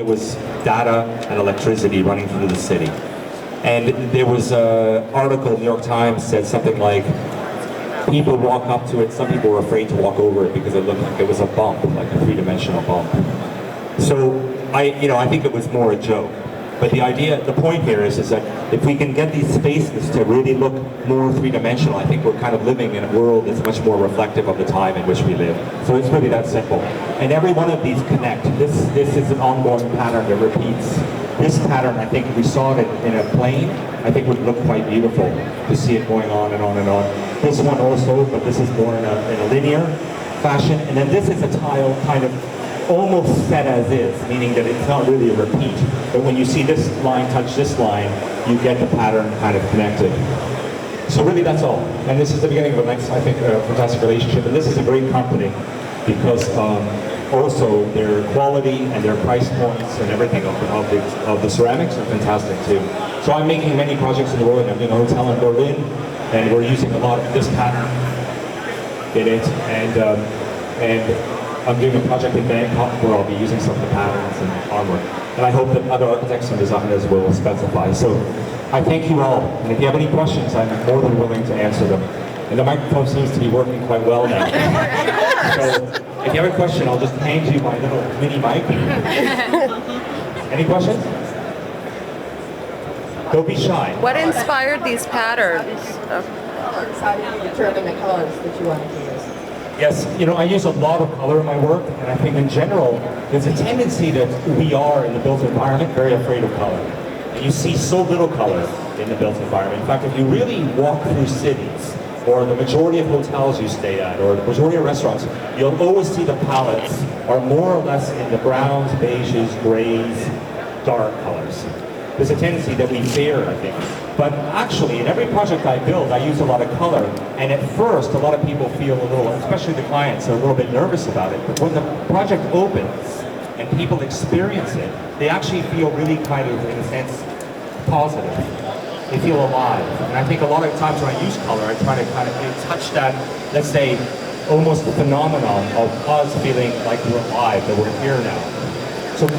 It was data and electricity running through the city. And there was an article, New York Times said something like, people walk up to it, some people were afraid to walk over it because it looked like it was a bump, like a three-dimensional bump. So I think it was more a joke. But the point here is that if we can get these spaces to really look more three-dimensional, I think we're kind of living in a world that's much more reflective of the time in which we live. So it's really that simple. And every one of these connect. This is an ongoing pattern that repeats. This pattern, I think if we saw it in a plane, I think would look quite beautiful to see it going on and on and on. This one also, but this is more in a linear fashion. And then this is a tile kind of almost set as is, meaning that it's not really a repeat. But when you see this line touch this line, you get the pattern kind of connected. So really that's all. And this is the beginning of a nice, I think, fantastic relationship. And this is a great company because also their quality and their price points and everything of the ceramics are fantastic too. So I'm making many projects in the world. I'm doing a hotel in Berlin, and we're using a lot of this pattern in it. And I'm doing a project in Bangkok where I'll be using some of the patterns and artwork. And I hope that other architects and designers will specify. So I thank you all. And if you have any questions, I'm more than willing to answer them. And the microphone seems to be working quite well now. So if you have a question, I'll just hand you my little mini mic. Any questions? Don't be shy. What inspired these patterns? How do you determine the colors that you want to use? Yes, I use a lot of color in my work, and I think in general, there's a tendency that we are in the built environment very afraid of color. And you see so little color in the built environment. In fact, if you really walk through cities, or the majority of hotels you stay at, or the majority of restaurants, you'll always see the palettes are more or less in the browns, beiges, grays, dark colors. There's a tendency that we fear, I think. But actually, in every project I build, I use a lot of color. And at first, a lot of people feel a little, especially the clients, are a little bit nervous about it. But when the project opens and people experience it, they actually feel really kind of, in a sense, positive. They feel alive. And I think a lot of times when I use color, I try to kind of touch that, let's say, almost the phenomenon of us feeling like we're alive, that we're here now.